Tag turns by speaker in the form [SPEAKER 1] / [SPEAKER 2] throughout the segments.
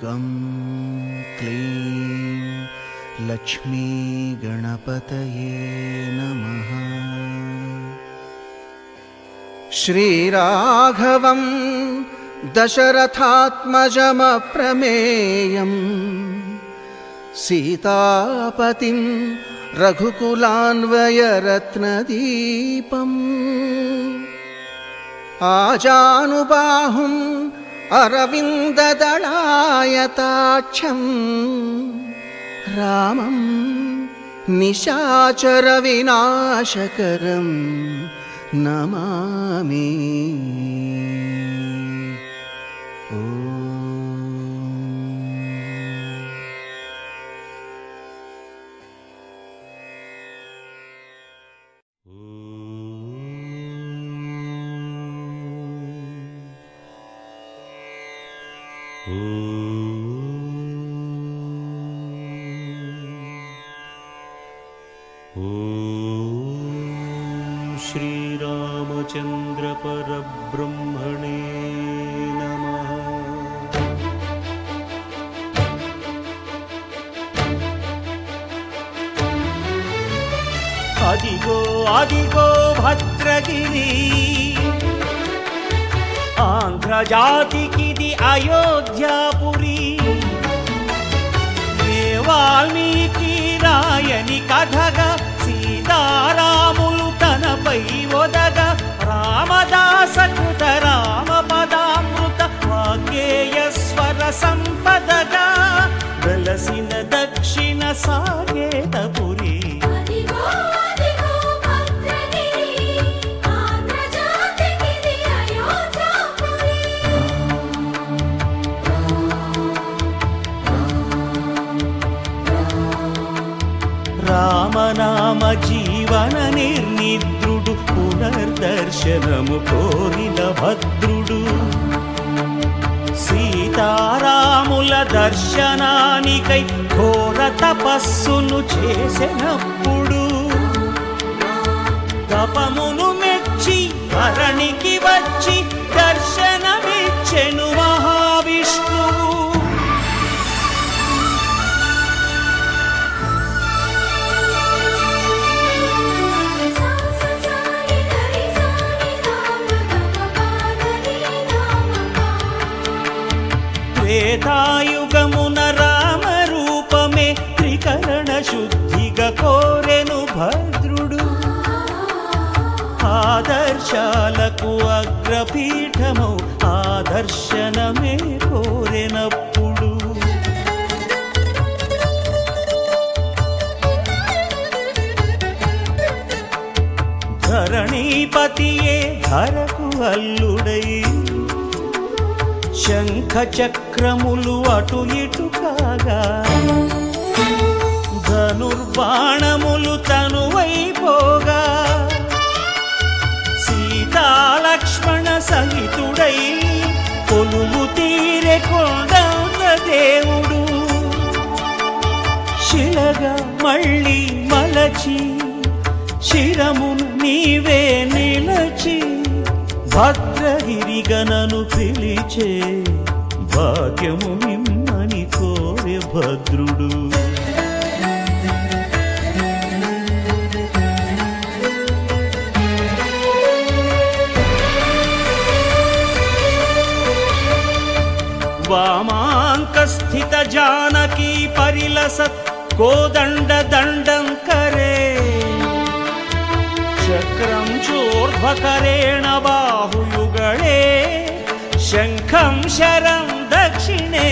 [SPEAKER 1] गं क्लीं लक्ष्मी गणपतये नमः। श्रीराघवं दशरथात्मजमप्रमेयं सीतापतिं रघुकुलान्वयरत्नदीपम् आजानुबाहुम् अरविन्ददलायताक्षं रामं निशाचरविनाशकरं नमामि।
[SPEAKER 2] श्रीरामचन्द्र परब्रह्मणे नमः। अदिगो अदिगो भद्रगिरि आंध्रजातिकिदि अयोध्यापुरी वाल्मीकि रायनि कथगा सीतारामुलु तनपै ओदग रामदास कृत रामपदामृत वाग्गेयस्वर संपदगा वेलसिन दक्षिण साकेतपुरी। రామనామ జీవన నిర్నిద్రుడు పునర్దర్శనము కోరిన భద్రుడు సీతారాముల దర్శనానికై ఘోర తపస్సును చేసినప్పుడు తపమును మెచ్చి ధరణికి వచ్చి దర్శనమిచ్చెను మహావిష్ణువు। త్రేతాయుగమున రామ రూపమే త్రికరణ శుద్ధిగా కోరెను భద్రుడు ఆదర్శాలకు అగ్రపీఠము ఆదర్శనమే కోరెనప్పుడు ధరణీపతియే ధరకు అల్లుడై శంఖ చక్రములు అటు ఇటు కాగా ధనుర్బాణములు తనువైపోగా సీతాలక్ష్మణ సహితుడై కొలువు తీరె కొండంద దేవుడు శిలగా మళ్ళీ మలచి శిరమును నీవే నిలచి భద్రగిరిగనను పిలిచే భాగ్యము మిమ్మని కోరె భద్రుడు। वामांक स्थित जानकी परिलसत् कोदंड दंडं करे चक्रं चोर्ध्वकरेण बाहुयुगळे शंखं शरं दक्षिणे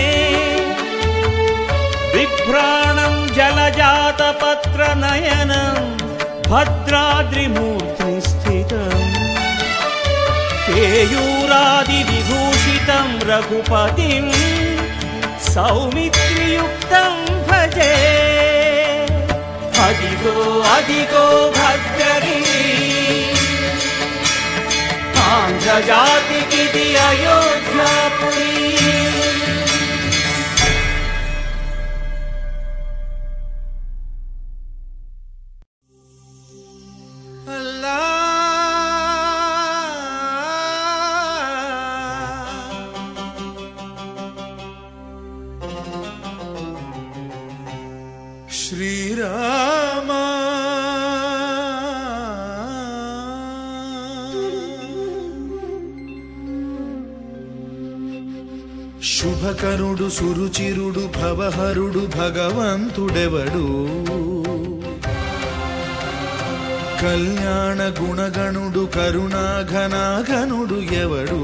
[SPEAKER 2] बिभ्राणं जलजातपत्रनयनं भद्राद्रिमूर्ति स्थितम् केयूरादिविभूषितं रघुपतिं सौमित्रियुक्तं भजे। अदिगो अदिगो भद्रगिरि आंध्रजातिकिदि अयोध्यापुरी।
[SPEAKER 3] శుభకరుడు సురుచిరుడు భవహరుడు భగవంతుడెవడు కళ్యాణ గుణగణుడు కరుణాఘనాఘనుడు ఎవడు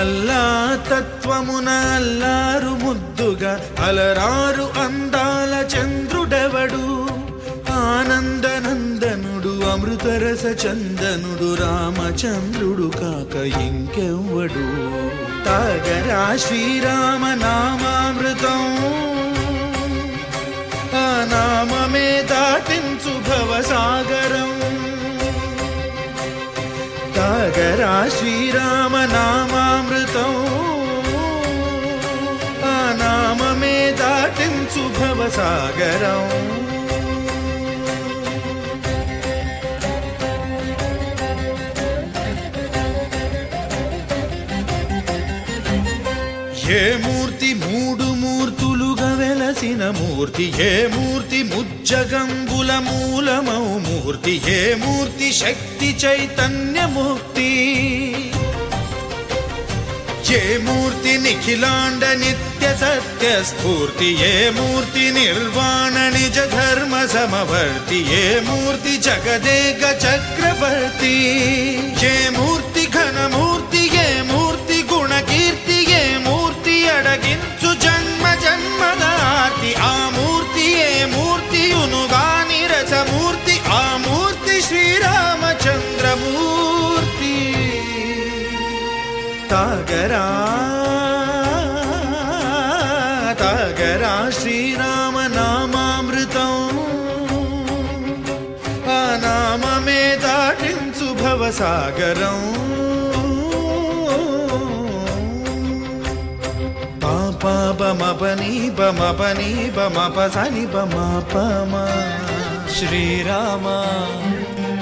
[SPEAKER 3] అల్లా తత్వమున అల్లారు ముద్దుగా అలరారు అందాల చంద్రుడెవడు ఆనందనందనుడు అమృతరస చందనుడు రామచంద్రుడు కాక ఇంకెవ్వడు తాగరా శ్రీరామ నామామృతం ఆ నామమే దాటించు భవసాగరం తాగరా శ్రీరామ నామామృతం ఆ నామమే దాటించు భవసాగరం ఏ మూర్తి మూడు మూర్తులుగా వెలసిన మూర్తి ఏ మూర్తి ముజ్జగంబుల మూలమౌ మూర్తి ఏ మూర్తి శక్తి చైతన్యమూర్తి ఏ మూర్తి నిఖిలాండ నిత్య సత్య స్ఫూర్తి ఏ మూర్తి నిర్వాణ నిజ ధర్మ సమవర్తి ఏ మూర్తి జగదేక చక్రవర్తి ఏ మూర్తి ఘనమూర్తి ఏ మూర్తి గుణకీర్తి ఏ మూర్తి అడగించు జన్మ జన్మదార్తి ఆ మూర్తి ఏ మూర్తియునుగాని రసమూర్తి ఆ మూర్తి శ్రీరామచంద్రమూర్తి తాగరా తాగరా శ్రీరామ నామామృతం ఆ నామమే దాటించు భవసాగరం పమపని పమపని పమపసని పమపమా
[SPEAKER 2] శ్రీరామ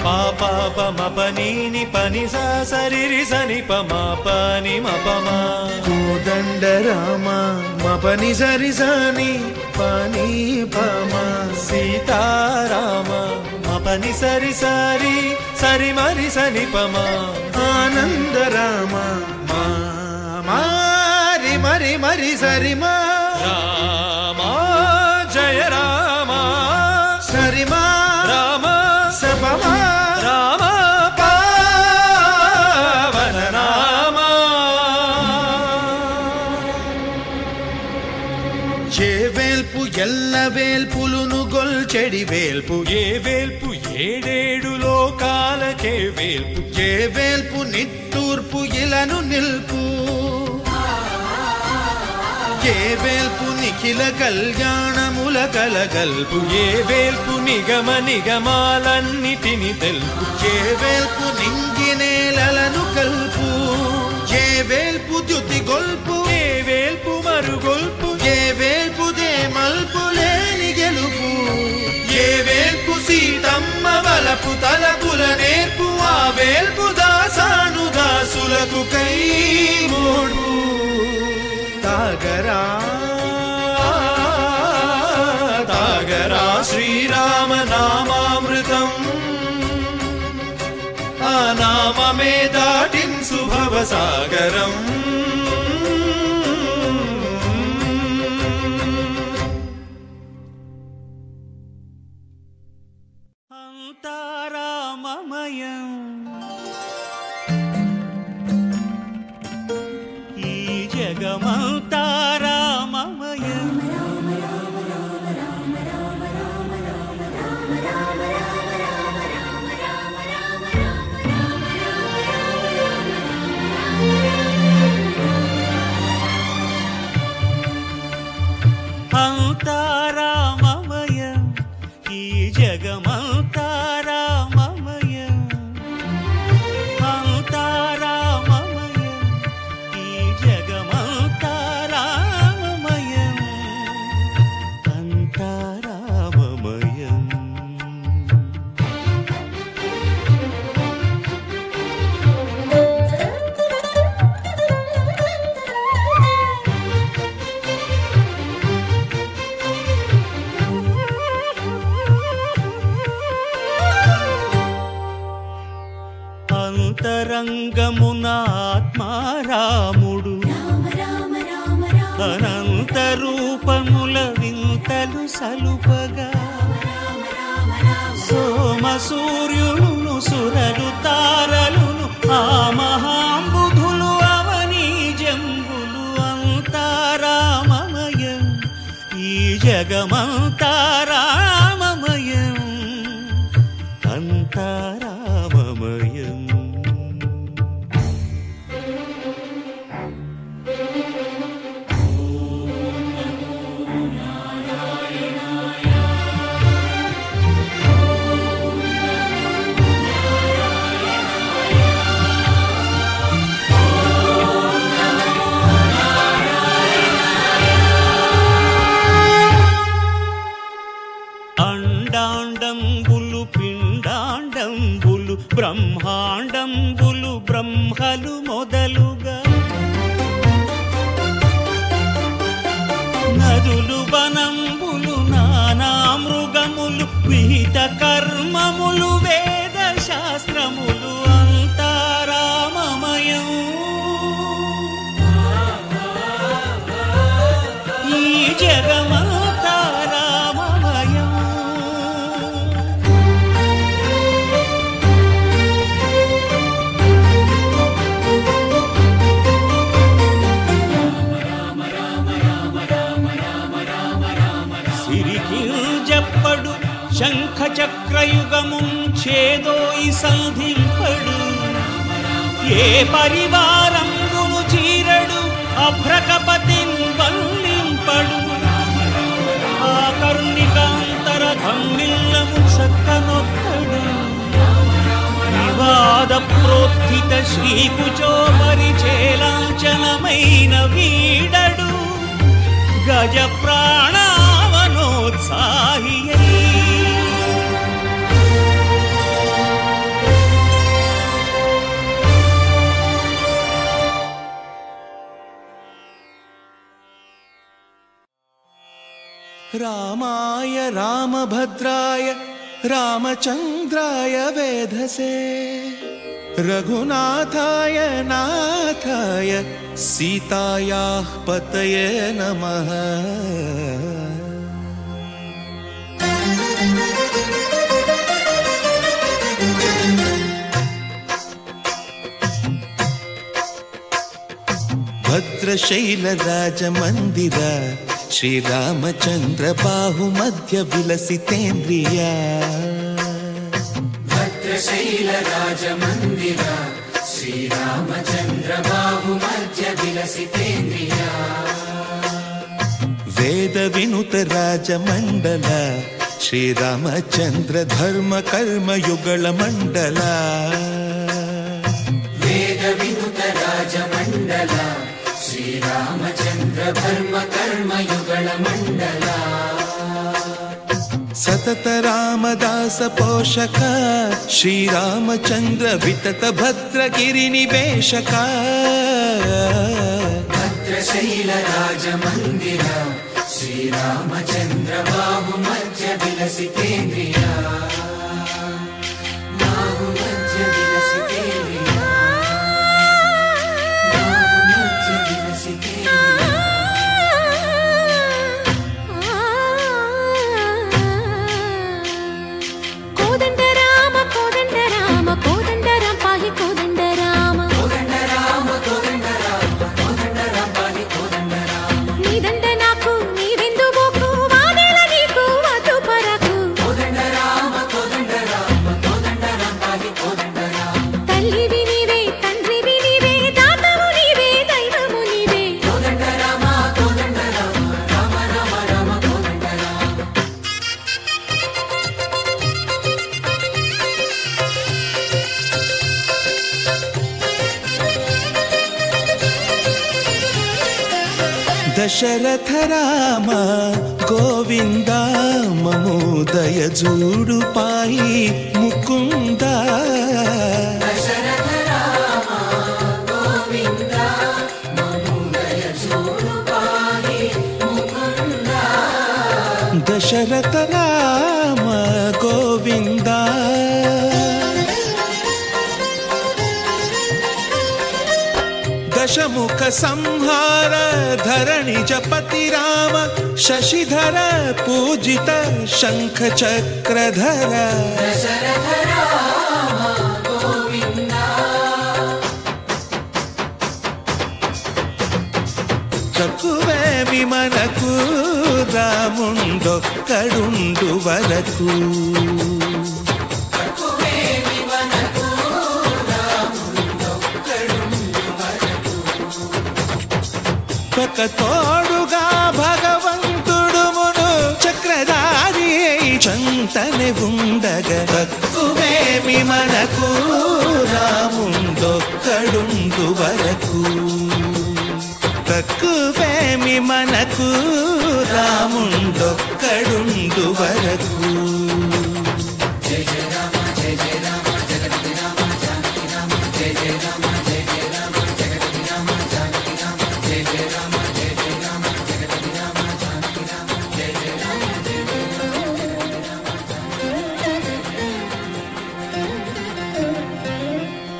[SPEAKER 2] పాపా పమపని పని సరి సని పమపని మపమా
[SPEAKER 3] కోదండ రామ మపని సరి సని పని పమ
[SPEAKER 2] సీతారామ మపని సరి సరి సరి మరి సని పమా
[SPEAKER 3] ఆనంద రామ మారి మరి మరి సరి మా
[SPEAKER 2] రామ జయ రామ
[SPEAKER 3] సరిమా
[SPEAKER 2] రామ
[SPEAKER 3] సపమా
[SPEAKER 2] రామ పావన రామ
[SPEAKER 3] ఏ వేల్పు ఎల్ల వేల్పులును గొల్చెడి వేల్పు
[SPEAKER 2] ఏ వేల్పు ఏడేడు లోకాలకే వేల్పు
[SPEAKER 3] ఏ వేల్పు నిట్టూర్పు ఇలను నిల్పు ఏ వేల్పు నిఖిల కళ్యాణముల కలగల్పు
[SPEAKER 2] ఏ వేల్పు నిగమ నిగమాలన్నిటిని తెలుపు
[SPEAKER 3] ఏ వేల్పు నింగినేలను కల్పు ఏ వేల్పు ద్యుతి గొల్పు
[SPEAKER 2] ఏ వేల్పు మరుగొల్పు
[SPEAKER 3] ఏ వేల్పు దే మల్పు లేని గెలుపు ఏ వేల్పు సీతమ్మ వలపు తలపుల నేర్పు ఆ వేల్పు దాసాను దాసులకు కై మోడు తాగరా తాగరా శ్రీరామ నామామృతం ఆ నామమే దాటించు భవసాగరం
[SPEAKER 2] అంతారామమయం ఈ జగమంతారామమయం అంతారామమయం ఈ జగమంతారామమయం అంతరంగమున ఆత్మారాముడు అనంత రూపముల వింతలు సలుపగా సోమ సూర్యులను సురలు తారలును ఆ మహాంబుధులు అవనీ జంబులు అంతారామమయం ఈ జగమంతారామమయం అంతారామమయం. అండాండంబులు పిండాండంబులు బ్రహ్మాండంబులు బ్రహ్మలు మొదలుగా నదులు వనంబులు నానా మృగములు విహిత కర్మములు వేద శాస్త్రములు అంతారామమయం ఈ జగమంతారామమయం. సిరికింజప్పడు శంఖ చక్రయుగముంచేదోయి సంధింపడు ఏ పరివారంబును చీరడు అభ్రకపతిన్ వల్లింపడు ఆ కర్ణికాంతర ధమ్మిల్లము చక్కనొక్కడు వివాద ప్రోత్థిత శ్రీకుచో పరిచేలాంఛనమైన వీడడు గజ ప్రాణావనోత్సాహియై
[SPEAKER 3] రామాయ రామభద్రాయ రామచంద్రాయ వేధసే రఘునాథాయ నాథాయ సీతాయాః పతయే నమః. భద్రశైలరాజమందిర శ్రీరామచంద్ర బాహుమధ్య విలసితేంద్రియ
[SPEAKER 4] భద్రశైలరాజమందిర శ్రీరామచంద్ర బాహుమధ్య విలసితేంద్రియ
[SPEAKER 3] వేద వినుత రాజమండల శ్రీరామచంద్ర ధర్మ కర్మయుగళ మండల
[SPEAKER 4] వేద వినుత రాజమండల శ్రీరామచంద్ర ధర్మ కర్మయుగళ మండల
[SPEAKER 3] సతత రామదాస పోషక శ్రీరామచంద్ర వితత భద్రగిరి నివేశక
[SPEAKER 4] భద్రశైల రాజమందిర శ్రీరామచంద్ర బాహుమధ్య విలసితేంద్రియ బాహుమధ్య విలసితేంద్రియ బాహుమధ్య విలసితేంద్రియ.
[SPEAKER 5] కోదండ రామ కోదండ రామ కోదండ రామ పాహి కోదండ రామ
[SPEAKER 4] కోదండ రామ కోదండ రామ కోదండ రామ పాహి కోదండ రామ
[SPEAKER 5] నీదండ నాకు నీవెందు బోకు వాదేల నీకు వద్దు పరకు
[SPEAKER 4] కోదండ రామ కోదండ రామ కోదండ రామ పాహి కోదండ రామ
[SPEAKER 5] తల్లివి నీవే తండ్రివి నీవే దాతవు నీవే దైవము నీవే
[SPEAKER 4] కోదండ రామ కోదండ రామ రామ రామ రామ కోదండ రామ.
[SPEAKER 3] దశరథ రామ గోవింద మము దయజూడు పాయి ముకుంద
[SPEAKER 4] దశరథ రామ గోవింద మము దయచూడు పాహి ముకుంద.
[SPEAKER 3] దశరథ రామ గోవింద दशमुख संहार धरणिज पति राम शशिधर पूजित शंख चक्रधर
[SPEAKER 4] दशरथ राम गोविंद
[SPEAKER 3] తక్కువేమి మనకు రాముండొక్కడుండు వరకు ఒక తోడుగా భగవంతుడు మును చక్రధారి చంతనే ఉండగా తక్కువేమి మనకు రాముండొక్కడుండు వరకు తక్కువేమి మనకు రాముండొక్కడుండు వరకు
[SPEAKER 4] జయ జయ రామ జయ జయ రామ జగతి రామ జానకి రామ జయ జయ రామ జయ జయ రామ జగతి రామ జానకి రామ జయ జయ రామ జయ జయ రామ జగతి రామ జానకి రామ జయ జయ రామ జయ జయ రామ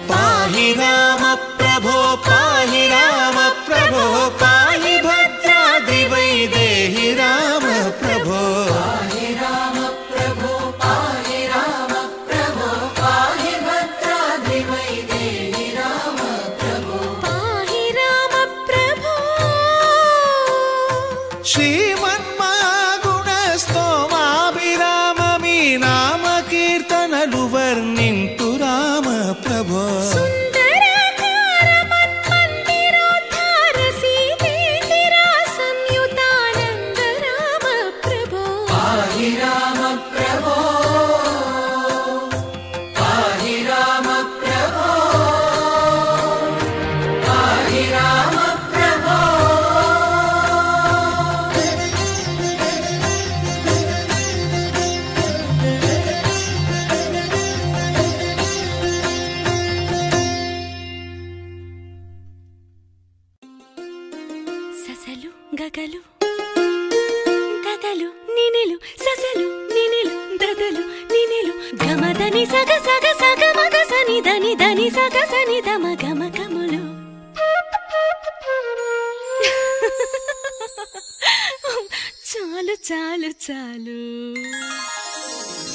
[SPEAKER 3] పాహి రామ ప్రభో పాహి రామ ప్రభో పాహి భద్రాద్రి వైదేహి రామ ప్రభో
[SPEAKER 4] పాహి రామ ప్రభో పాహి రామ ప్రభో పాహి భద్రాద్రి వైదేహి రామ ప్రభో
[SPEAKER 5] పాహి రామ ప్రభో
[SPEAKER 3] శ్రీమన్మాగుణ స్తోమాభిరామ మీ నామ కీర్తనలు వర్ణింతు రామ ప్రభో
[SPEAKER 5] సుందరాకార మన్మందిరోద్ధార సీతేందిరా సంయుతానంద రామ ప్రభో
[SPEAKER 4] పాహి రామ ప్రభో పాహి రామ ప్రభో పాహి రామ ప్రభో
[SPEAKER 5] ససలు గగలు గదలు నినిలు ససలు నినిలు దదలు నినిలు గమదని సగ సగ సగ మగ సని దని దని సగ సని దమ గమ గములు చాలు చాలు చాలు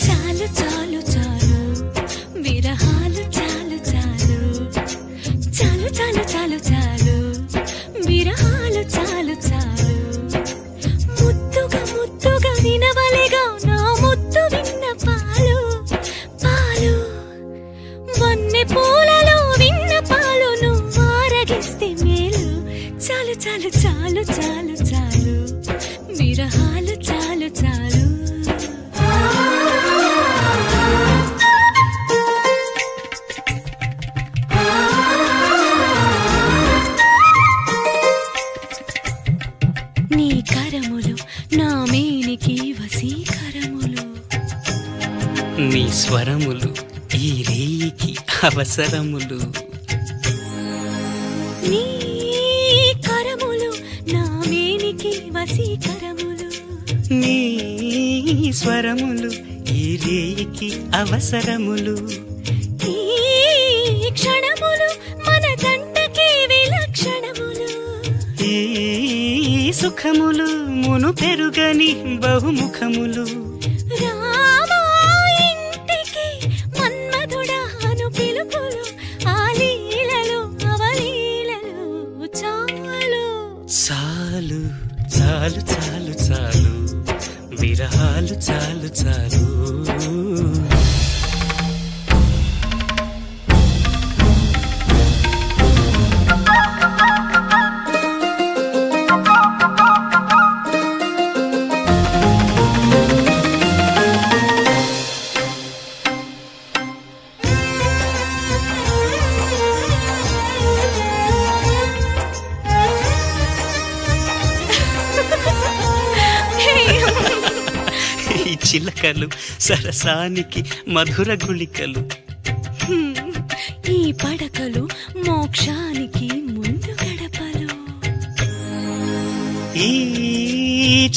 [SPEAKER 5] చాలు చాలు చాలు విరహాలు చాలు చాలు చాలు చాలు చాలు చాలు విరహాలు చాలు చాలు ముద్దుగా ముద్దుగా వినవలెగా నా ముద్దు విన్న పాలు పాలు వన్నె పూలలో విన్న పాలు నువ్వు ఆరగిస్తే మేలు చాలు చాలు చాలు చాలు చాలు విరహాలు చాలు చాలు నీ కరములు నా మేనికి వశీకరములు
[SPEAKER 2] నీ స్వరములు ఈ రేయికి అవసరములు
[SPEAKER 5] నీ కరములు నా మేనికి వశీకరములు
[SPEAKER 2] నీ స్వరములు ఈ రేయికి అవసరములు
[SPEAKER 5] ఈ క్షణములు మన జంటకి విలక్షణములు
[SPEAKER 2] ఈ సుఖములు మును పెరుగని బహుముఖములు
[SPEAKER 5] రామా ఇంటికి మన్మధుడాను పిలుపులు ఆ లీలలు అవలీలలు చాలు
[SPEAKER 2] చాలు చాలు చాలు చాలు విరహాలు చాలు చాలు ఈ చిలకలు సరసానికి మధుర గుళికలు
[SPEAKER 5] ఈ పడకలు మోక్షానికి ముందు గడపలు
[SPEAKER 2] ఈ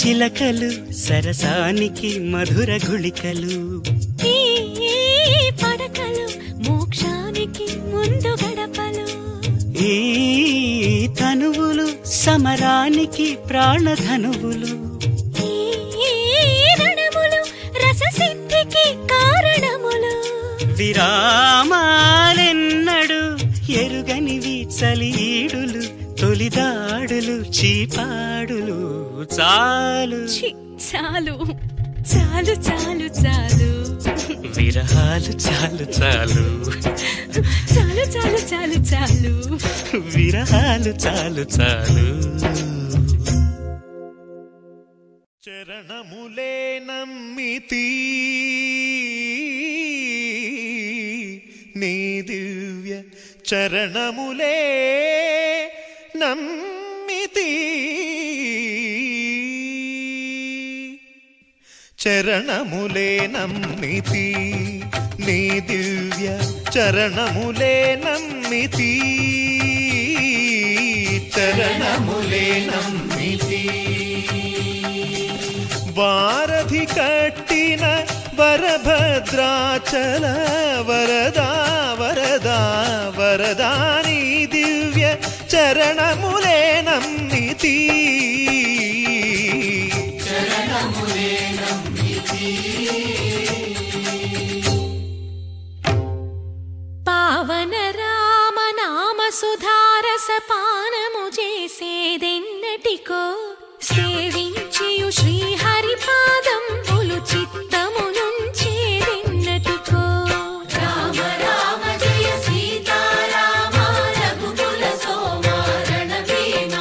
[SPEAKER 2] చిలకలు సరసానికి మధుర గుళికలు
[SPEAKER 5] ఈ పడకలు మోక్షానికి ముందు గడపలు
[SPEAKER 2] ఈ ప్రాణధనువులు.
[SPEAKER 5] ఈ రణములు రససిద్ధికి కారణములు.
[SPEAKER 2] విరామాలెన్నడు ఎరుగనివి చలీడులు, తొలిదాడులు చీపాడులు. చాలు
[SPEAKER 5] చాలు చాలు చాలు చాలు
[SPEAKER 2] విరహాలు చాలు చాలు
[SPEAKER 5] చాలు చాలు చాలు చాలు
[SPEAKER 2] విరహాలు చాలు చాలు.
[SPEAKER 3] చరణములే నమ్మితి నీ దివ్య చరణములే నమ్మితి. చరణములే నమ్మితి నీ దివ్య చరణములే నమ్మితి. చరణములే నమ్మితి. వారధి కట్టిన వరభద్రాచల వరదా వరదా వరదా నీ దివ్య చరణములే నమ్మితి. చరణములే నమ్మితి.
[SPEAKER 5] పావన రామ నామ సుధారస పానము చేసేదెన్నటికో సేవించియు శ్రీహరి పాదంబులు చిత్తమునుంచేదెన్నటికో. రామ రామ జయ సీతారామ రఘుకుల సోమ రణభీమ.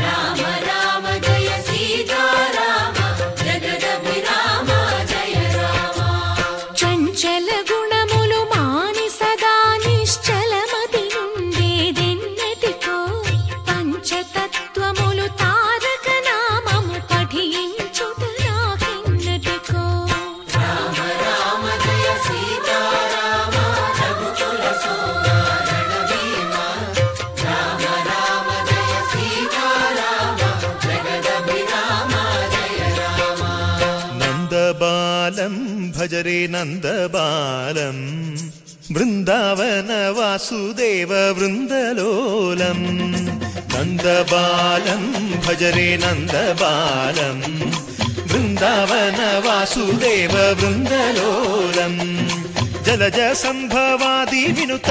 [SPEAKER 5] రామ రామ జయ సీతారామ జగదభిరామ జయ రామ. చంచల గుణములు మాని సదా నిశ్చలమతి నుండేదెన్నటికో పంచతత్వములు తారక నామము పఠించుట నాకెన్నటికో. రామ రామ జయ సీతారామ రఘుకుల సోమ రణభీమ. రామ రామ జయ సీతారామ జగదభిరామ జయ రామ.
[SPEAKER 3] నందబాలం భజరే నందబాలం బృందావన వాసుదేవ వృందలోలం. నందబాలం భజరే నందబాలం బృందావన వాసుదేవ వృందలోలం. జలజ సంభవాది వినుత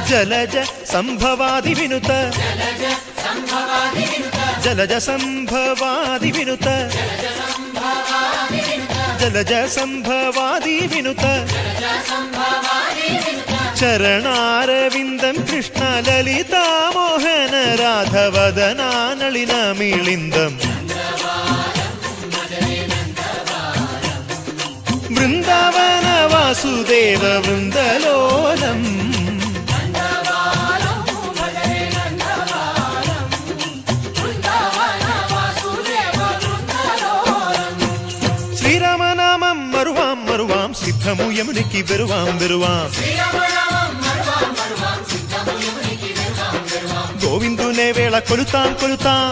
[SPEAKER 3] జలజ సంభవాది వినుత జలజ సంభవాది వినుత జలజ సంభవాది వినుత. చరణారవిందం కృష్ణ లలితా మోహన రాధవదనా నళిన మిళిందం. బృందావన వాసుదేవ వృందలోలం. శ్రీరామనామం మరువాం మరువాం సిద్ధము యమునికి వెరువాం వెరువాం. గోవిందునే వేళ కొలుతాం కొలుతాం.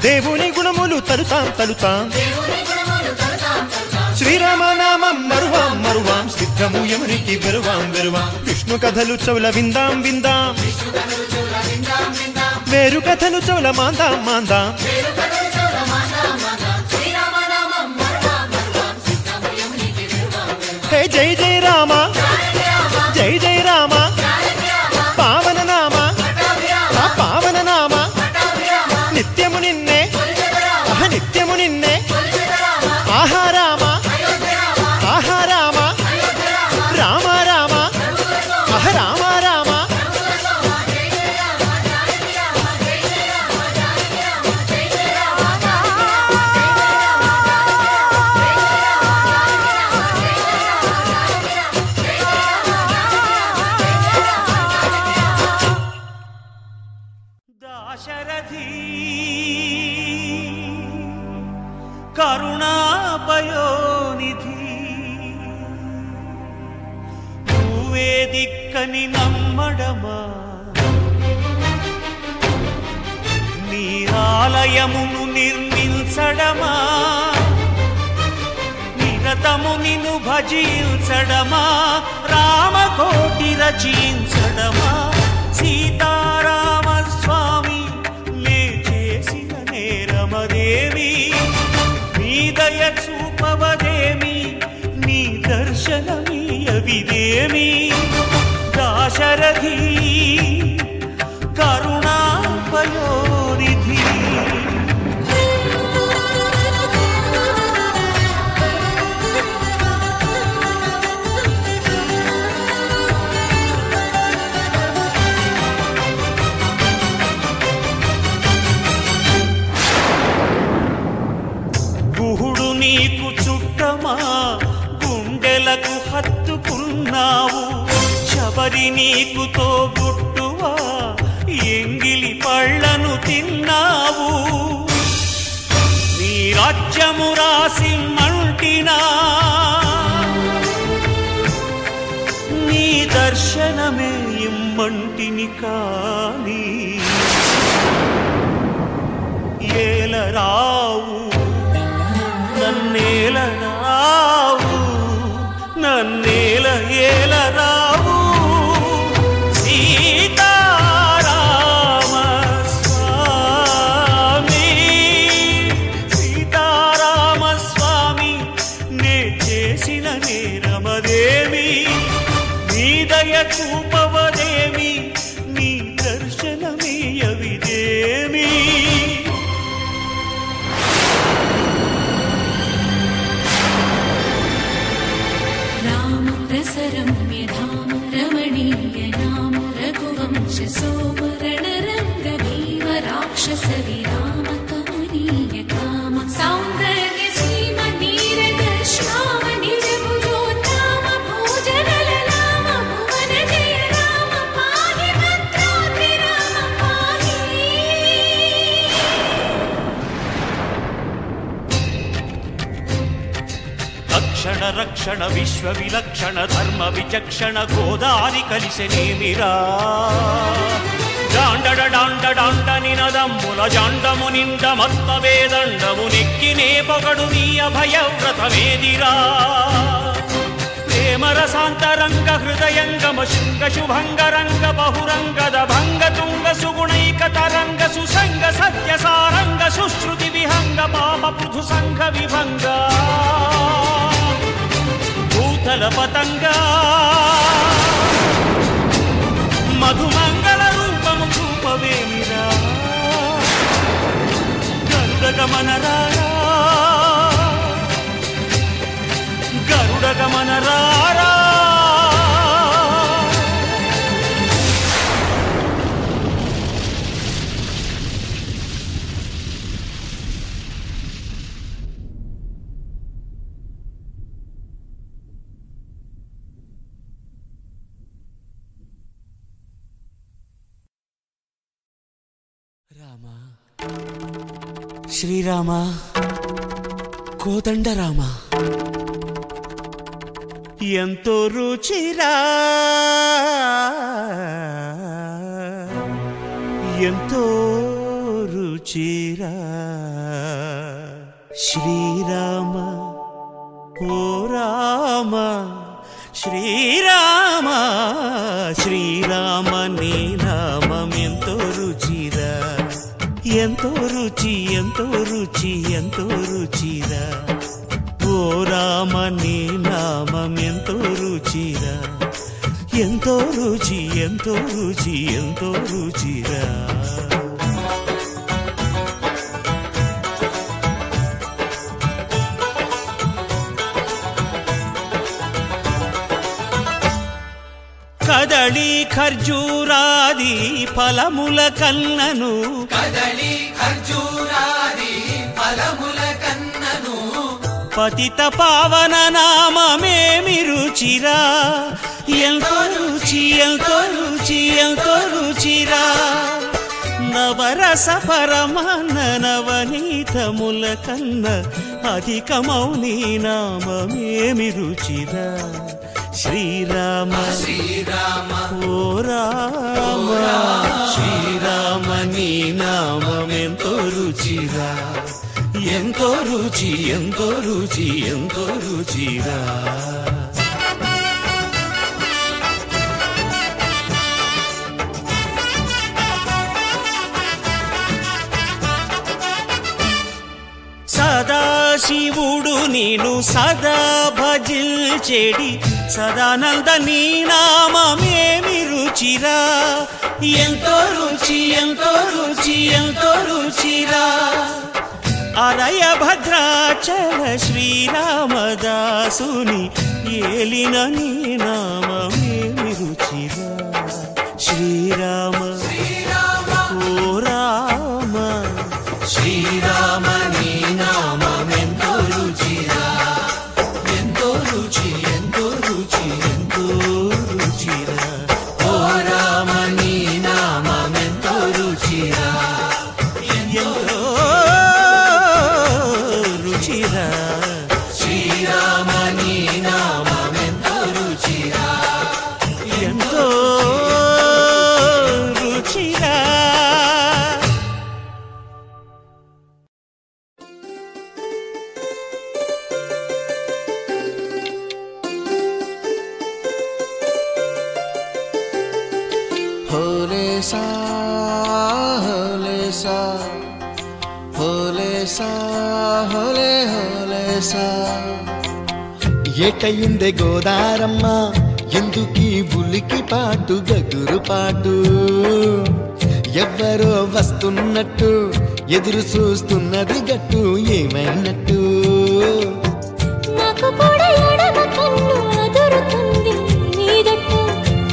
[SPEAKER 3] దేవుని గుణములు తలుతాం తలుతాం. శ్రీరామనామం మరువాం మరువాం సిద్ధము యమునికి వెరువాం వెరువాం. విష్ణు కథలు చౌల విందాం విందాం. వేరు కథలు చౌల మాందాం మాందాం. హే జై జై రామ జై జై రామ పావన నామ పావన నామ. నిత్యము నిన్నే నిత్యము నిన్నే. ఆహా రామ ఆహా రామ రామ రామ ఆహ రామ రామ.
[SPEAKER 2] దాశరథి కరుణాపయోనిధి నువ్వే దిక్కని నమ్మడమా. నీ ఆలయమును నిర్మించడమా. నిరతము నిన్ను భజించడమా. రామకోటి రచించడమా. సీతారామ ఇదేమి దాశరథి కరుణాపయోనిధి. గుహుడు నీకు చుట్టమా గుండెలకు హత్తుకున్నావు, శబరి నీకు తోబుట్టువా ఎంగిలి పళ్ళను తిన్నావు. నీ రాజ్యము రాసి మంటినా నీ దర్శనమే ఇమ్మంటిని కాని ఏలరావు నన్నేలరావు నన్నేల ఏలరావు సీతారామ స్వామి సీతారామ స్వామి నే చేసిన నేరమదేమి నీ దయ చూపవదేమి నీ దర్శనమీయవిదేమి.
[SPEAKER 5] रम्यधाम रमणीय नाम रघुवंश सोमरण रंग भीम राक्षस विराम कमनीय काम सौंदर्य सीम नीरद श्याम निज भुजोत्तम भोजन ललाम भुवन जय राम पाहि भद्राद्रि राम पाहि.
[SPEAKER 2] రక్షణ రక్షణ విశ్వ విలక్షణ ధర్మ విచక్షణ గోదారి కలిసెనేమిరా. జాండడ డాండ డాండ నినదమ్ముల జాండము నిండ మత్త వేదండము నెక్కినే పొగడు నీ అభయవ్రతమేదిరా. ప్రేమరసాంతరంగ హృదయంగమ శృంగ శుభంగరంగ బహురంగద భంగ తుంగ సుగుణైక తరంగ సుసంగ సత్య సారంగ సుశ్రుతి విహంగ పాప పృథు సంఘ విభంగ భూతల పతంగా మధుమంగళ రూపము చూపవేమిరా. గరుడ గమన రారా గరుడ గమన రారా. రామ శ్రీరామ కోదండ రామ ఎంతో రుచిరా ఎంతో రుచిరా. శ్రీరామ ఓ రామ శ్రీరామ శ్రీరామ నీ నామం ఎంతో రుచిరా ఎంతో రుచి ఎంతో రుచి ఎంతో రుచిరా. ఓ రామ నీ నామం ఎంతో రుచిరా ఎంతో రుచి ఎంతో రుచి ఎంతో రుచిరా. కదళి ఖర్జూరాది ఫలముల కన్నను
[SPEAKER 4] కదళి ఖర్జూరాది ఫలముల కన్నను
[SPEAKER 2] పతిత పావన నామమేమి రుచిరా ఎంతో రుచి ఎంతో రుచి ఎంతో రుచిరా. నవరస పరమాన్న నవనీతముల కన్న అధికమౌని నామమేమి రుచిరా. శ్రీరామ
[SPEAKER 4] శ్రీరామ
[SPEAKER 2] ఓ రామ శ్రీరామ నీ నామం ఎంతో రుచిరా ఎంతో రుచి ఎంతో రుచి ఎంతో రుచిరా. సదా శివుడు నీను సదా భజిల్చెడి సదానంద నీ నామమేమి రుచిరా ఎంతో రుచి ఎంతో రుచి ఎంతో రుచిరా అరయ భద్రాచల శ్రీరామదాసుని ఏలిన నీ నామమేమి రుచిరా శ్రీరామ ఓ రామ శ్రీరామ నీ నామమెంతో రుచిరా ఎంతో రుచి ఎంతో రుచి ఎంతో రుచిరా ఓ రామ నీ నామమెంతో రుచిరా ఎంతో రుచిరా శ్రీరామ నీ నామమెంతో రుచిరా ఎంతో రుచిరా.
[SPEAKER 1] హోలే సా హోలే సా హోలే సా హోలే హోలే సా
[SPEAKER 3] ఏటయిందే గోదారమ్మ ఎందుకీ ఉలికి పాటు గగురు పాటు ఎవ్వరో వస్తున్నట్టు ఎదురు చూస్తున్నది గట్టు ఏమైనట్టు
[SPEAKER 5] నాకు కూడా ఎడమ కన్ను అదురుతుంది నీదట్టు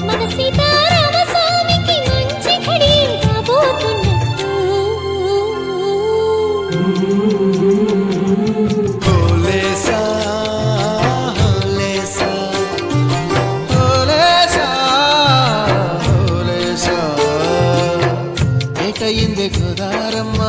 [SPEAKER 5] మన సీతారామ స్వామికి మంచి ఘడి రాబోతున్నట్టు
[SPEAKER 3] హోలే సా హోలే సా
[SPEAKER 1] హోలే సా హోలే సా ఏటయిందే గోదారమ్మ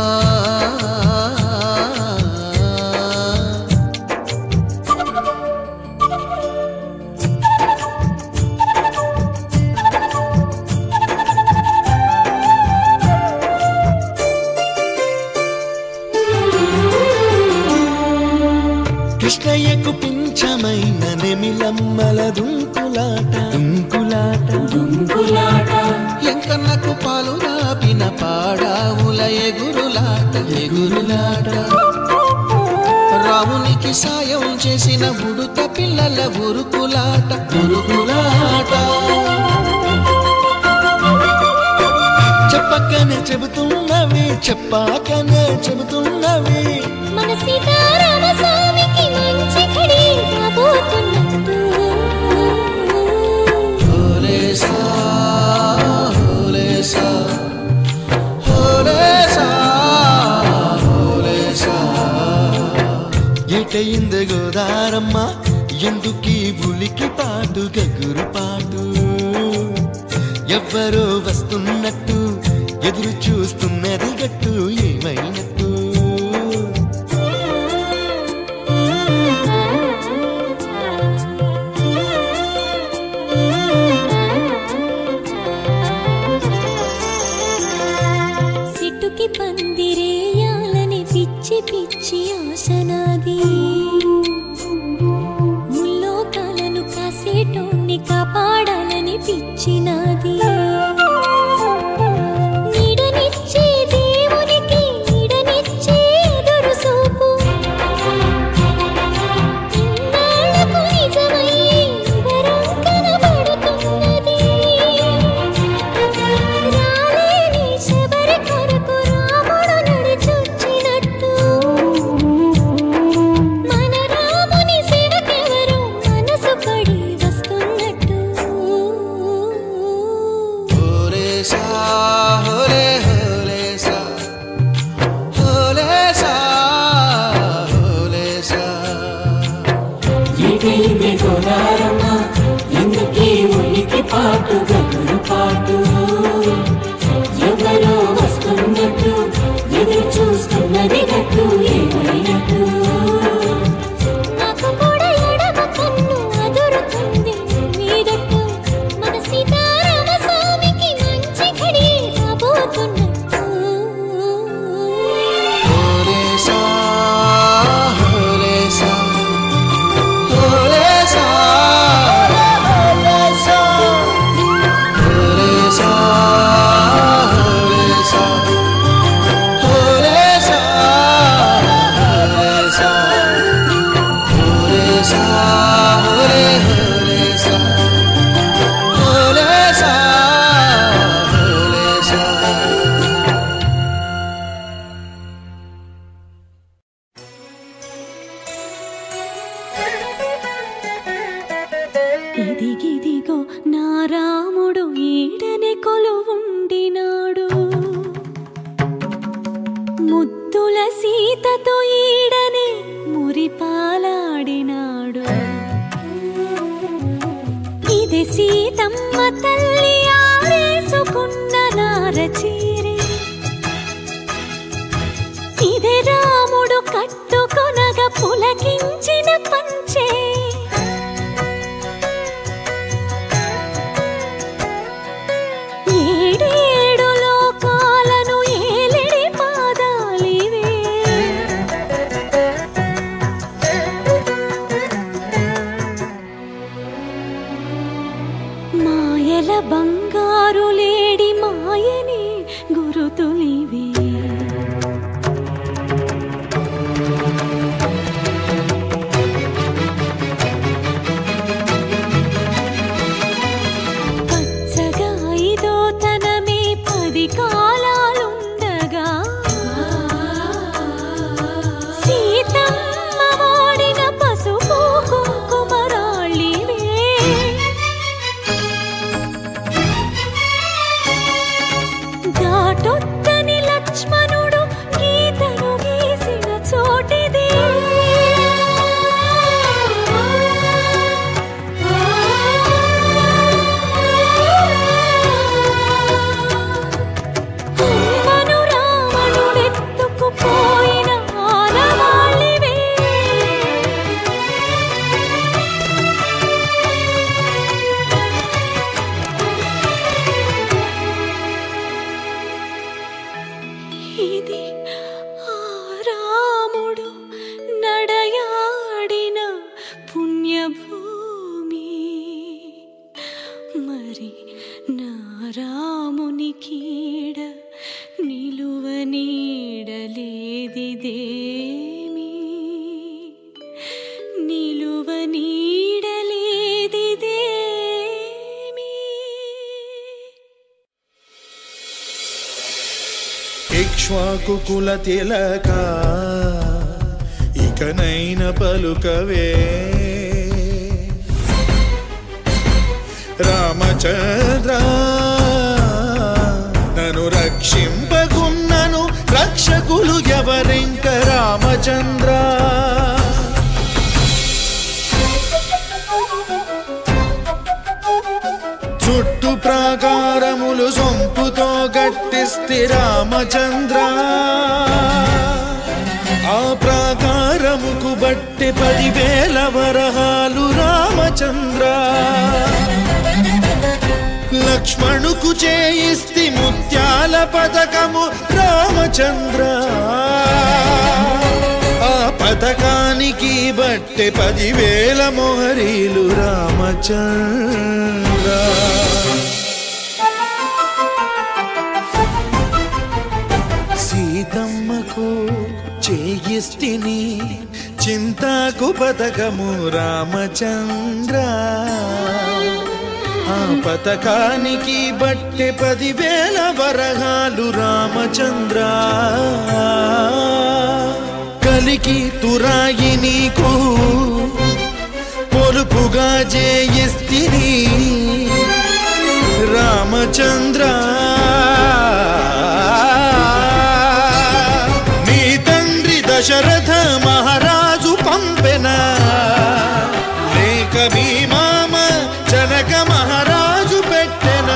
[SPEAKER 3] కృష్ణయ్యకు పింఛమైన నెమిలమ్మల దుంకులాట దుంకులాట
[SPEAKER 1] ఎంకన్నకు పాలు రాపిన పాడావుల ఎగురులాట ఎగురులాట రామునికి సాయం చేసిన ఉడుత పిల్లల ఉరుకులాట ఉరుకులాట
[SPEAKER 3] చెప్పకనే చెబుతున్నవి చెప్పాకనే చెబుతున్నవి
[SPEAKER 5] మన సీతారామ స్వామికి మంచి ఘడి రాబోతున్నట్టు
[SPEAKER 1] హోలే సా హోలే సా హోలే సా హోలే సా
[SPEAKER 3] ఏటయింది గోదారమ్మ ఎందుకీ ఉలికి పాటు గగురు పాటు ఎవ్వరో వస్తున్నట్టు ఎదురు చూస్తున్నది గట్టు ఏమైనట్టు
[SPEAKER 5] సిట్టుకి పందిరేయాలని పిచ్చి పిచ్చి ఆశనాది ముల్లోకాలను కాసేటోన్ని కాపాడాలని పిచ్చినాది నీడనిచ్చే దేవునికి నీడనిచ్చే ఎదురు చూపు ఇన్నాళ్లకు నిజమయ్యే వరం కనబడుతున్నది రాలేని శబరి కొరకు రాముడు నడిచొచ్చినట్టు మన రాముని సేవకెవరు మనసు పడి వస్తున్నట్టు
[SPEAKER 1] హోలే సా హోలే హోలే సా హోలే సా హోలే సా
[SPEAKER 6] ఏటైంది గోదారమ్మ ఎందుకీ ఉలికి పాటు గగురు పాటు ఎవరో వస్తున్నట్టు ఎదురు చూస్తున్నది గట్టు ఏమైనట్టు
[SPEAKER 5] నాకు కూడా ఎడమ కన్ను అదురుతుంది నీదట్టు మన సీతారామ స్వామికి మంచి ఘడి రాబోతున్నట్టు
[SPEAKER 1] హోలే సా హోలే సా హోలే సా హోలే సా
[SPEAKER 5] ఇదిగిదిగో నా రాముడు ఈడనే కొలువుండినాడు ముద్దుల సీతతో ఈడనే మురిపాలాడినాడు ఇదే సీతమ్మ తల్లి ఆరేసుకున్న నారచీరే ఇదే రాముడు కట్టుకొనగా పులకించిన పంచే ఏడేడు లోకాలను ఏలిడి పాదాలివే మాయల బంగారు లేడి మాయని గురుతులివే పచ్చగా ఐదో తనమే 10 కాలాలుండగా సీతమ్మ వాడిన పసుపు కుంకుమరాళ్ళివే ఘాటొత్తని లక్ష్మణుడు గీతను గీసిన చోటిదే అమ్మను రావణుడెత్తుకుపోయిన ఆనవాళ్ళివే ఇది ఆ రాముడు నడయాడిన పుణ్యభూమి మరి నా రాముని కీడ నిలువ నీడలేదిదేమి నిలువ నీడలేదిదేమి
[SPEAKER 3] ఇక్ష్వాకు కుల తిలక ఇకనైన పలుకవే రామచంద్ర నన్ను రక్షింపకున్నను రక్షకులు ఎవరింక రామచంద్ర చుట్టు ప్రాకారములు సొంపుతో గట్టిస్తి రామచంద్ర ఆ ప్రాకారముకు బట్టి 10,000 వరహాలు రామచంద్ర లక్ష్మణుకు చేయిస్తి ముత్యాల పథకము రామచంద్ర ఆ పథకానికి బట్టి 10,000 మొహరీలు రామచంద్ర సీతమ్మకు చేయిస్తిని చింతాకు పథకము రామచంద్ర ఆ పథకానికి బట్టి 10,000 వరహాలు రామచంద్ర కలికి తురాయి నీకు పొలుపుగా చేయిస్తిని రామచంద్ర నీ తండ్రి దశరథ మహారాజు పంపెన లేక మీ మామ జనక మహారాజు పెట్టెన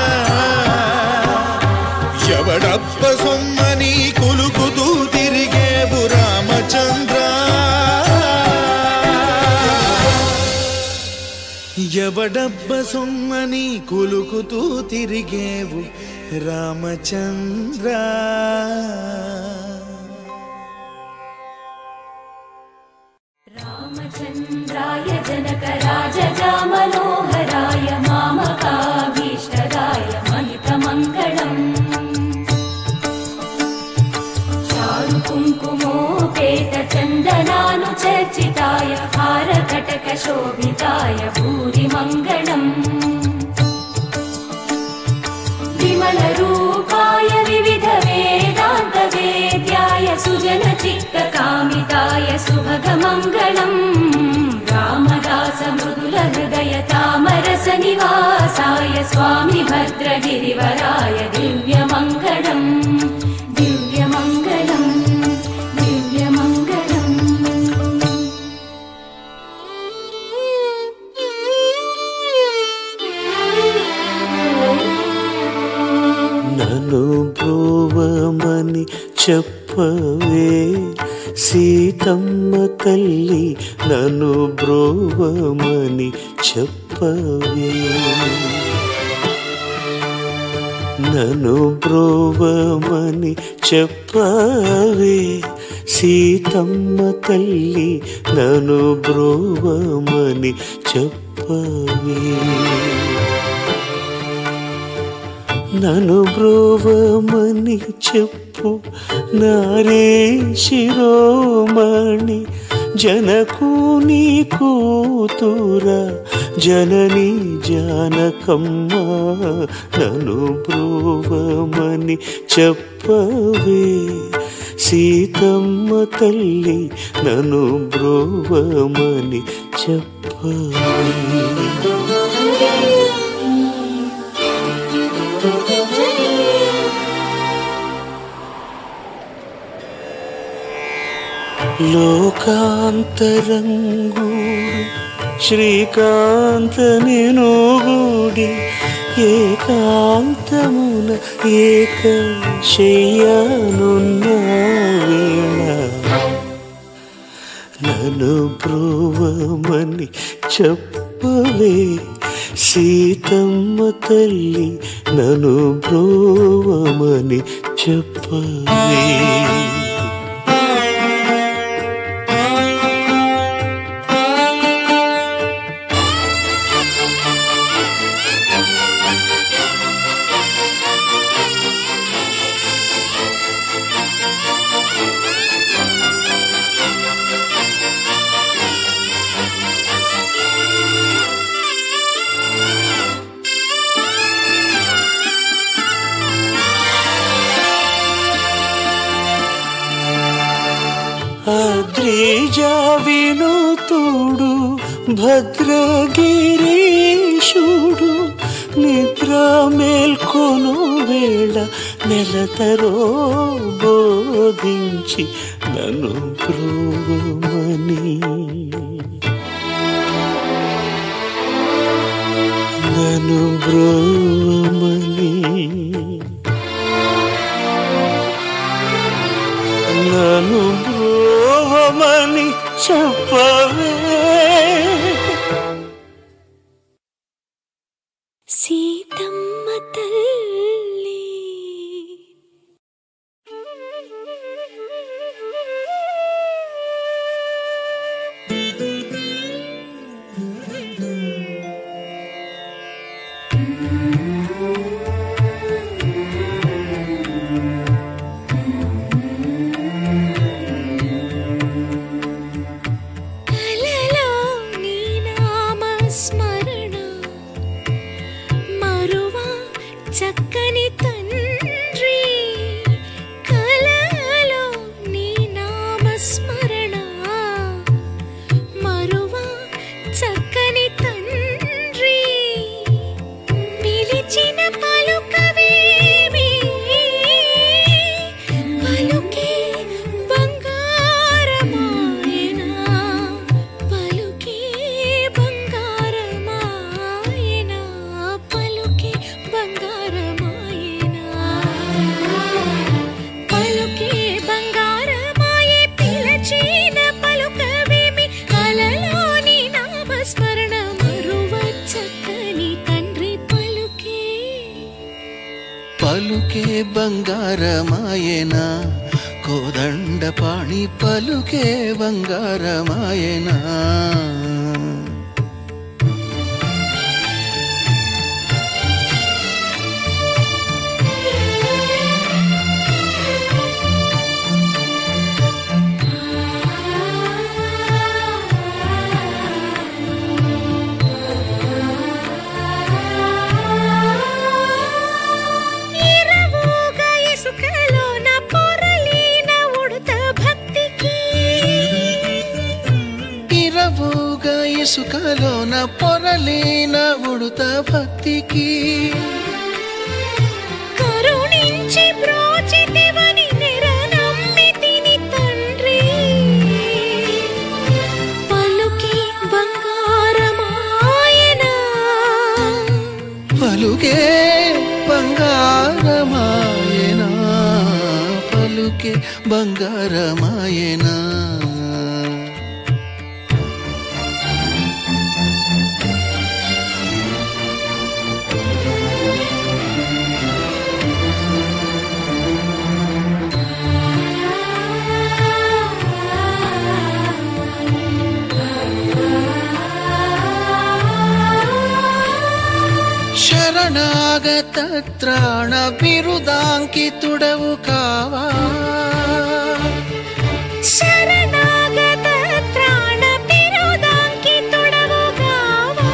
[SPEAKER 3] ఎవడబ్బ సొమ్మని కులుకుతూ తిరిగేవు రామచంద్ర ఎవడబ్బ సొమ్మని కులుకుతూ తిరిగేవు రామచంద్ర
[SPEAKER 6] రామచంద్రాయ జనక రాజజా మనోహరాయ మామకాభీష్టదాయ మహితమంగళం చారు కుంకుమోపేత చందనానుచర్చితాయ హారకటక శోభితాయ భూరి మంగళం విమల రూపాయ వివిధ వేదాంత వేద్యాయ సుజన చిత్త కామితాయ సుభగ మంగళం రామదాస మృదుల హృదయ तामरसनिवासाय स्वामी भद्रगिरिवराय दिव्यमङ्गलम् दिव्यमङ्गलम् दिव्यमङ्गलम्।
[SPEAKER 7] నన్ను బ్రోవమని చెప్పవే సీతమ్మ తల్లి, నన్ను బ్రోవమని చెప్పవే, నన్ను బ్రోవమని చెప్పవే సీతమ్మ తల్లి, నన్ను బ్రోవమని చెప్పవే, నన్ను బ్రోవమని చెప్పు నారే శిరోమణి, జనకుని కూతురా జనని జానకమ్మ, నన్ను బ్రోవమని చెప్పవే సీతమ్మ తల్లి, నన్ను బ్రోవమని చెప్పవే. లోకాంతరంగుడు శ్రీకాంత నినుగుడి, ఏకాంతమున ఏక శయ్యానున్న వేళ, నన్ను బ్రోవమని చెప్పవే సీతమ్మ తల్లి, నన్ను బ్రోవమని చెప్పవే. అద్రిజావినుతుడు భద్రగిరీశుడు, నిద్ర మేల్కొను వేళ నెలతరో బోధించి నన్ను బ్రోవమని, నన్ను బ్రోవమని, నన్ను బ్రోవమని చెప్పవే.
[SPEAKER 5] సీతమ్మ తల్లి కలలో నీ నామ స్మరణ మరువా చక్కని తండ్రి, కలలో నీ నామ స్మరణ మరువా చక్కని తండ్రి, పిలిచిన పలుకవేమి పలుకే బంగారమాయనా, పలుకే బంగారమాయనా, పలుకే బంగారమాయనా, పలుకే బంగారమాయే, పిలిచిన పలుకవేమి కలలోని నామస్మరణ మరువ చక్కని తండ్రి, పలుకే
[SPEAKER 1] పలుకే బంగారమాయనా, కోదండపాణి పలుకే బంగారమాయనా.
[SPEAKER 5] ఇరవుగా ఇసుకలోన పొరలిన ఉడత భక్తికి,
[SPEAKER 1] ఇరవు భక్తికి
[SPEAKER 5] కరుణించి బ్రోచితివని నిరనమ్మితిని తండ్రి పలుకి బంగారమాయనా
[SPEAKER 1] పలుకే బంగారమాయనా పలుకే బంగారమాయనా శరణాగత త్రాణ బిరుదాంకితుడవు కావా
[SPEAKER 5] శరణాగత త్రాణ బిరుదాంకితుడవు కావా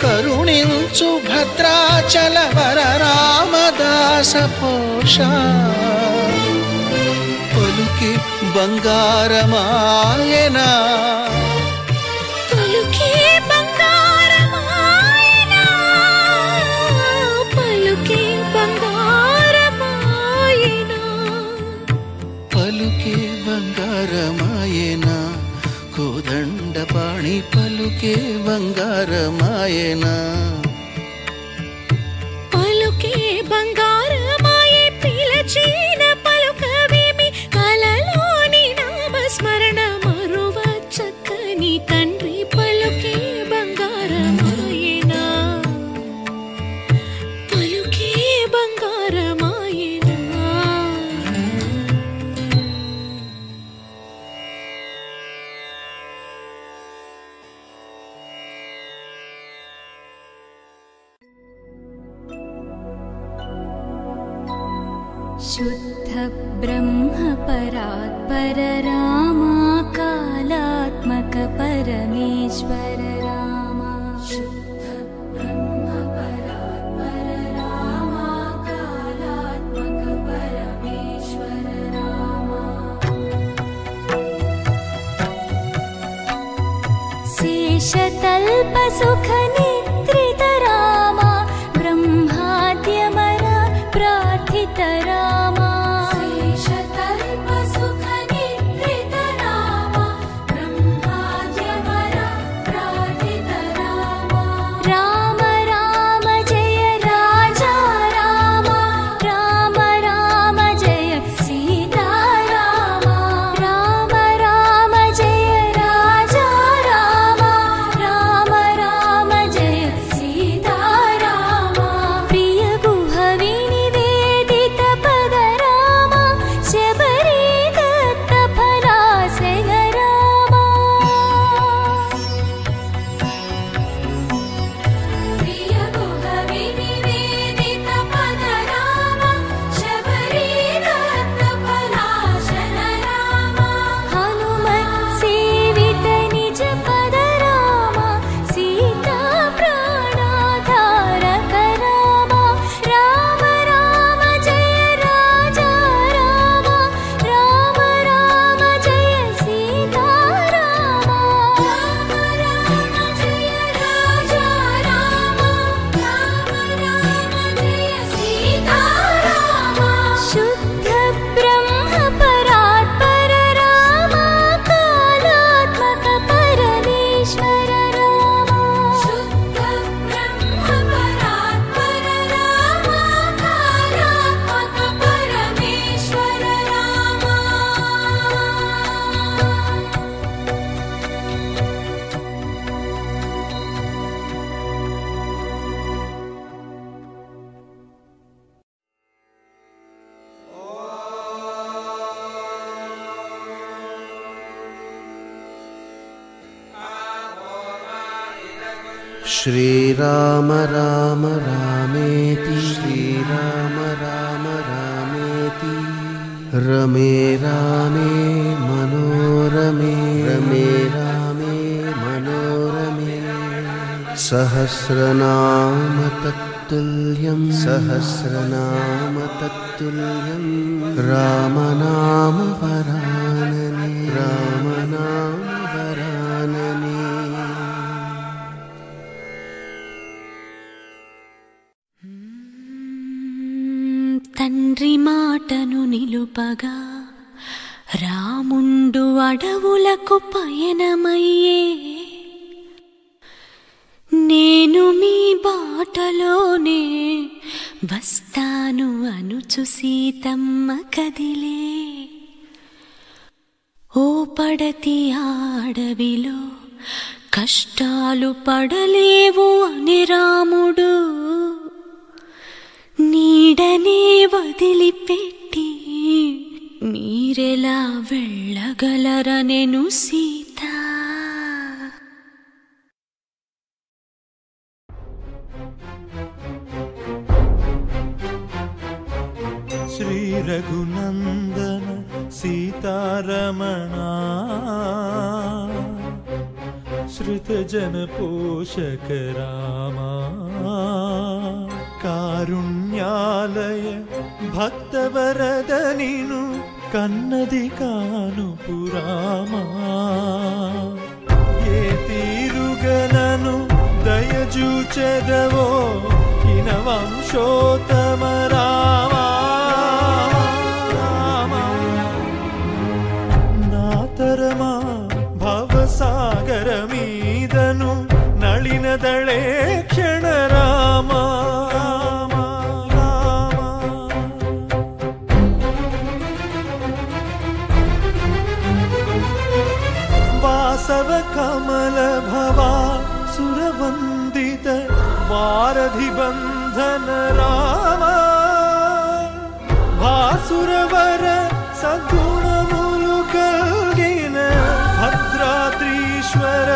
[SPEAKER 1] కరుణించు భద్రాచల వర రామదాస పోష పలుకి బంగారమాయనా
[SPEAKER 5] పలుకే బంగారమాయనా పలుకే బంగారమాయనా
[SPEAKER 1] పలుకే బంగారమాయనా కోదండపాణి పలుకే బంగారమాయనా
[SPEAKER 5] పలుకే బంగారమాయే పిలచిన పలుకవేమి కలలోని నామస్మరణ మరువ చక్కని తండ్రి పలుకే బంగారమాయనా పలుకే బంగారమాయనా शुद्ध ब्रह्म परात्पर रामा कालात्मक परमेश्वर रामा शुद्ध ब्रह्म परात्पर रामा कालात्मक परमेश्वर रामा शेषतल्प सुख निद्रित रामा ब्रह्माद्यमर प्रार्थित रामा शेषतल्प सुख निद्रित रामा ब्रह्माद्यमर प्रार्थित रामा राम राम जय राजा रामा राम राम जय सीता रामा राम राम जय राजा रामा राम राम जय सीता रामा प्रिय गुहवि निवेदित पद रामा शबरी दत्त फलासन रामा प्रिय गुहवि निवेदित पद रामा शबरी दत्त फलासन रामा हनुमत सेवित निज पद रामा सीता प्राणाधारक रामा राम राम जय राजा रामा राम राम जय सीता रामा राम राम जय राजा रामा राम राम जय सीता रामा शुद्ध ब्रह्म परात्पर रामा कालात्मक परमेश्वर रामा शुद्ध ब्रह्म परात्पर रामा कालात्मक परमेश्वर रामा
[SPEAKER 7] श्रीराम राम रामेति श्रीराम राम रामेति रमे रामे मनोरमे रमे रामे मनोरमे सहस्रनाम तत्तुल्यं सहस्रनाम तत्तुल्यं रामनाम वरानने रामनाम वरानने
[SPEAKER 5] తండ్రి మాటను నిలుపగా రాముండు అడవులకు పయనమయ్యే నేను మీ బాటలోనే వస్తాను అనుచు సీతమ్మ కదిలే ఓ పడతి అడవిలో కష్టాలు పడలేవు అని రాముడు నీడనే వదిలిపెట్టి మీరెలా వెళ్ళగలరనెను సీత.
[SPEAKER 3] శ్రీ రఘునందన సీతారమణ శ్రుతజన పోషక రామా కారుణ్యాలయ భక్తవరద నిను కన్నది కాను పురామా ఏ తీరుగనను దయజూచెదవో ఇన వంశోత్తమ రామా నాతరమా భవసాగర మీదను నళినదళే క్షణ రామా వాసవ కమల భవా సురవందిత వారధి బంధన రామా భాసురవర సద్గుణములు కలిగిన భద్రాద్రీశ్వర